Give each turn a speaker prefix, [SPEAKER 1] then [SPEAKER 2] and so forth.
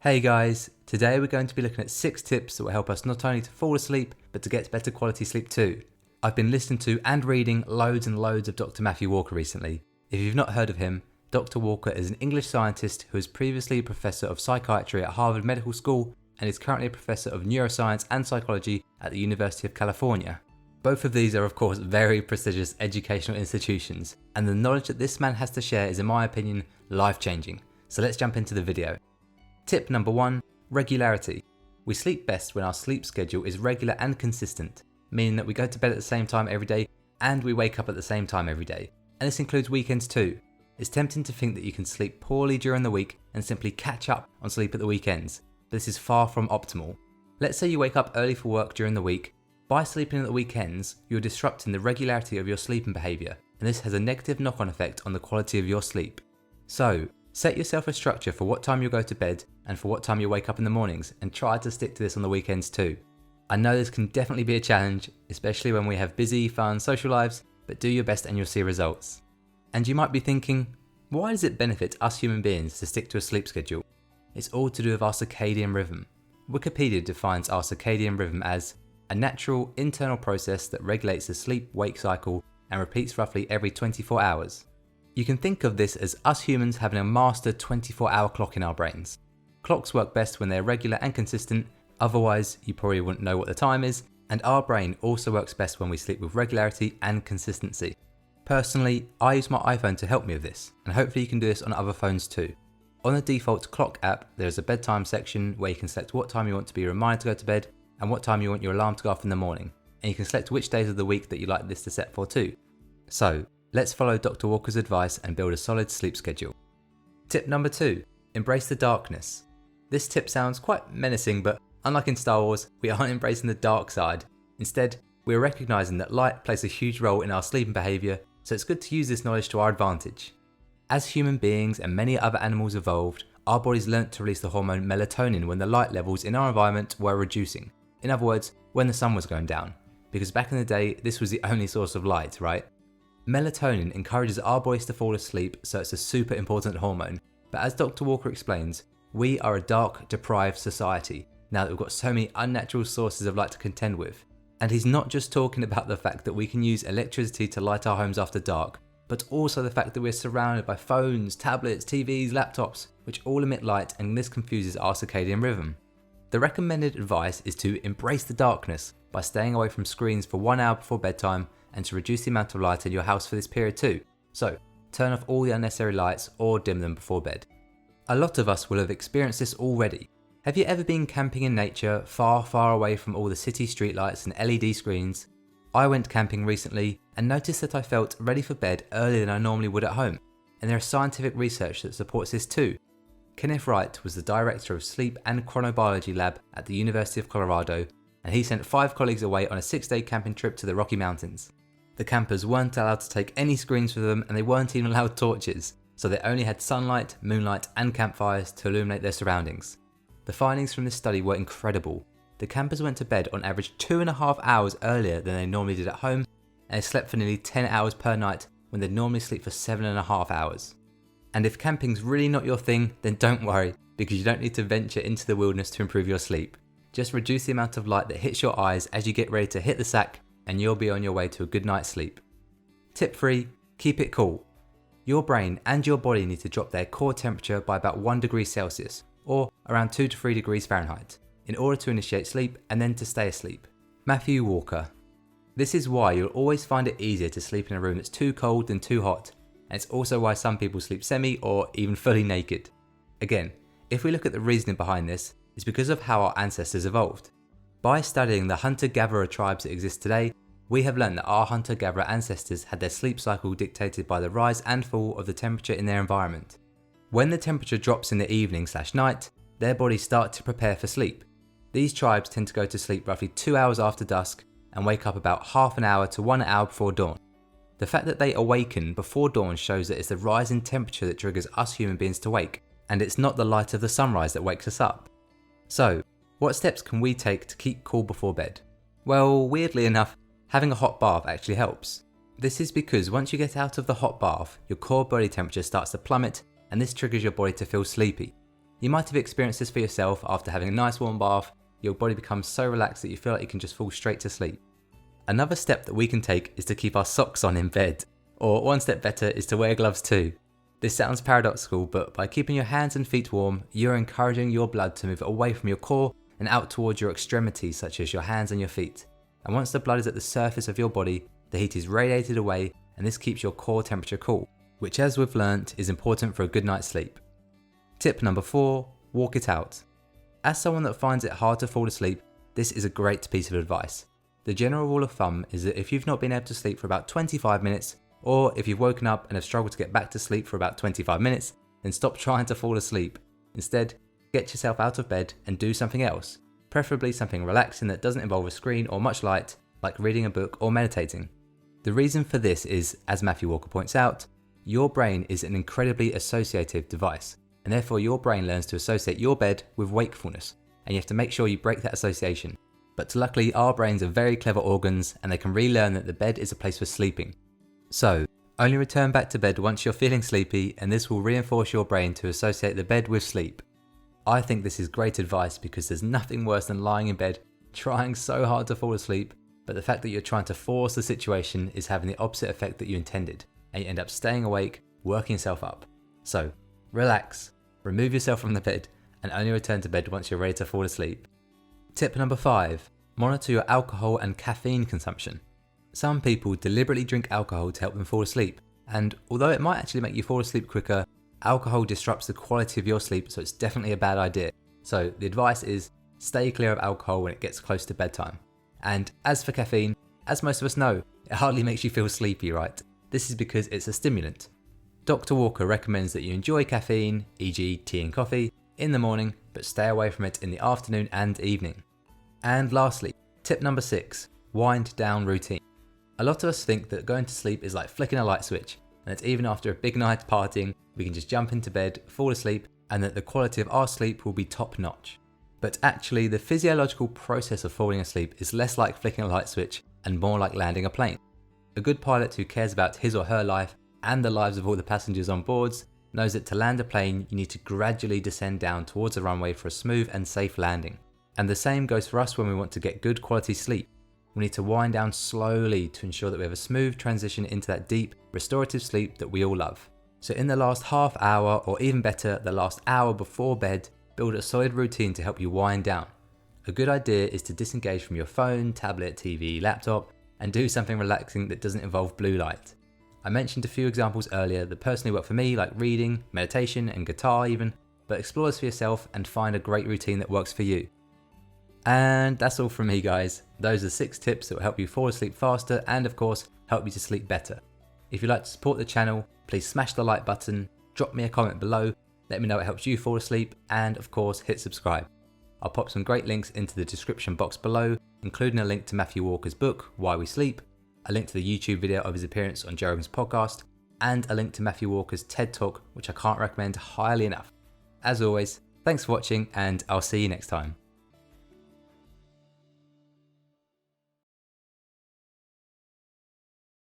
[SPEAKER 1] Hey guys, today we're going to be looking at 6 tips that will help us not only to fall asleep, but to get better quality sleep too. I've been listening to and reading loads and loads of Dr. Matthew Walker recently. If you've not heard of him, Dr. Walker is an English scientist who was previously a professor of psychiatry at Harvard Medical School and is currently a professor of neuroscience and psychology at the University of California. Both of these are of course very prestigious educational institutions, and the knowledge that this man has to share is in my opinion life-changing. So let's jump into the video. Tip number 1, regularity. We sleep best when our sleep schedule is regular and consistent, meaning that we go to bed at the same time every day and we wake up at the same time every day. And this includes weekends too. It's tempting to think that you can sleep poorly during the week and simply catch up on sleep at the weekends, but this is far from optimal. Let's say you wake up early for work during the week. By sleeping at the weekends, you're disrupting the regularity of your sleeping behaviour, and this has a negative knock-on effect on the quality of your sleep. So, set yourself a structure for what time you'll go to bed and for what time you wake up in the mornings, and try to stick to this on the weekends too. I know this can definitely be a challenge, especially when we have busy, fun social lives, but do your best and you'll see results. And you might be thinking, why does it benefit us human beings to stick to a sleep schedule? It's all to do with our circadian rhythm. Wikipedia defines our circadian rhythm as a natural internal process that regulates the sleep-wake cycle and repeats roughly every 24 hours. You can think of this as us humans having a master 24-hour clock in our brains. Clocks work best when they're regular and consistent, otherwise you probably wouldn't know what the time is, and our brain also works best when we sleep with regularity and consistency. Personally, I use my iPhone to help me with this, and hopefully you can do this on other phones too. On the default clock app, there is a bedtime section where you can select what time you want to be reminded to go to bed and what time you want your alarm to go off in the morning, and you can select which days of the week that you like this to set for too. So, let's follow Dr. Walker's advice and build a solid sleep schedule. Tip number 2, embrace the darkness. This tip sounds quite menacing, but unlike in Star Wars, we aren't embracing the dark side. Instead, we're recognizing that light plays a huge role in our sleeping behavior, so it's good to use this knowledge to our advantage. As human beings and many other animals evolved, our bodies learnt to release the hormone melatonin when the light levels in our environment were reducing. In other words, when the sun was going down, because back in the day, this was the only source of light, right? Melatonin encourages our bodies to fall asleep, so it's a super important hormone. But as Dr. Walker explains, we are a dark, deprived society, now that we've got so many unnatural sources of light to contend with. And he's not just talking about the fact that we can use electricity to light our homes after dark, but also the fact that we're surrounded by phones, tablets, TVs, laptops, which all emit light, and this confuses our circadian rhythm. The recommended advice is to embrace the darkness by staying away from screens for 1 hour before bedtime and to reduce the amount of light in your house for this period too. So, turn off all the unnecessary lights or dim them before bed. A lot of us will have experienced this already. Have you ever been camping in nature, far away from all the city streetlights and LED screens? I went camping recently and noticed that I felt ready for bed earlier than I normally would at home, and there is scientific research that supports this too. Kenneth Wright was the director of sleep and chronobiology lab at the University of Colorado, and he sent 5 colleagues away on a 6-day camping trip to the Rocky Mountains. The campers weren't allowed to take any screens with them, and they weren't even allowed torches, so they only had sunlight, moonlight and campfires to illuminate their surroundings. The findings from this study were incredible. The campers went to bed on average 2.5 hours earlier than they normally did at home, and they slept for nearly 10 hours per night when they'd normally sleep for 7.5 hours. And if camping's really not your thing, then don't worry, because you don't need to venture into the wilderness to improve your sleep. Just reduce the amount of light that hits your eyes as you get ready to hit the sack, and you'll be on your way to a good night's sleep. Tip 3, keep it cool. Your brain and your body need to drop their core temperature by about 1 degree Celsius, or around 2 to 3 degrees Fahrenheit, in order to initiate sleep and then to stay asleep. Matthew Walker. This is why you'll always find it easier to sleep in a room that's too cold than too hot, and it's also why some people sleep semi or even fully naked. Again, if we look at the reasoning behind this, it's because of how our ancestors evolved. By studying the hunter-gatherer tribes that exist today, we have learned that our hunter-gatherer ancestors had their sleep cycle dictated by the rise and fall of the temperature in their environment. When the temperature drops in the evening/night, their bodies start to prepare for sleep. These tribes tend to go to sleep roughly 2 hours after dusk and wake up about half an hour to 1 hour before dawn. The fact that they awaken before dawn shows that it's the rise in temperature that triggers us human beings to wake, and it's not the light of the sunrise that wakes us up. So, what steps can we take to keep cool before bed? Well, weirdly enough, having a hot bath actually helps. This is because once you get out of the hot bath, your core body temperature starts to plummet, and this triggers your body to feel sleepy. You might have experienced this for yourself after having a nice warm bath. Your body becomes so relaxed that you feel like you can just fall straight to sleep. Another step that we can take is to keep our socks on in bed. Or one step better is to wear gloves too. This sounds paradoxical, but by keeping your hands and feet warm, you're encouraging your blood to move away from your core and out towards your extremities such as your hands and your feet. And once the blood is at the surface of your body, the heat is radiated away and this keeps your core temperature cool, which as we've learnt is important for a good night's sleep. Tip number 4, walk it out. As someone that finds it hard to fall asleep, this is a great piece of advice. The general rule of thumb is that if you've not been able to sleep for about 25 minutes, or if you've woken up and have struggled to get back to sleep for about 25 minutes, then stop trying to fall asleep. Instead, get yourself out of bed and do something else, preferably something relaxing that doesn't involve a screen or much light, like reading a book or meditating. The reason for this is, as Matthew Walker points out, your brain is an incredibly associative device, and therefore your brain learns to associate your bed with wakefulness, and you have to make sure you break that association. But luckily our brains are very clever organs and they can relearn that the bed is a place for sleeping. So, only return back to bed once you're feeling sleepy, and this will reinforce your brain to associate the bed with sleep. I think this is great advice because there's nothing worse than lying in bed, trying so hard to fall asleep, but the fact that you're trying to force the situation is having the opposite effect that you intended, and you end up staying awake, working yourself up. So, relax, remove yourself from the bed, and only return to bed once you're ready to fall asleep. Tip number 5, monitor your alcohol and caffeine consumption. Some people deliberately drink alcohol to help them fall asleep, and although it might actually make you fall asleep quicker, alcohol disrupts the quality of your sleep, so it's definitely a bad idea. So the advice is stay clear of alcohol when it gets close to bedtime. And as for caffeine, as most of us know, it hardly makes you feel sleepy, right? This is because it's a stimulant. Dr. Walker recommends that you enjoy caffeine, e.g. tea and coffee, in the morning, but stay away from it in the afternoon and evening. And lastly, tip number 6, wind down routine. A lot of us think that going to sleep is like flicking a light switch, and that even after a big night partying, we can just jump into bed, fall asleep, and that the quality of our sleep will be top notch. But actually, the physiological process of falling asleep is less like flicking a light switch and more like landing a plane. A good pilot who cares about his or her life and the lives of all the passengers on boards knows that to land a plane, you need to gradually descend down towards the runway for a smooth and safe landing. And the same goes for us when we want to get good quality sleep. We need to wind down slowly to ensure that we have a smooth transition into that deep, restorative sleep that we all love. So in the last half hour, or even better, the last hour before bed, build a solid routine to help you wind down. A good idea is to disengage from your phone, tablet, TV, laptop, and do something relaxing that doesn't involve blue light. I mentioned a few examples earlier that personally work for me, like reading, meditation, and guitar even, but explore this for yourself and find a great routine that works for you. And that's all from me, guys. Those are 6 tips that will help you fall asleep faster and of course help you to sleep better. If you'd like to support the channel, please smash the like button, drop me a comment below, let me know it helps you fall asleep, and of course hit subscribe. I'll pop some great links into the description box below, including a link to Matthew Walker's book, Why We Sleep, a link to the YouTube video of his appearance on Joe Rogan's podcast, and a link to Matthew Walker's TED Talk, which I can't recommend highly enough. As always, thanks for watching and I'll see you next time.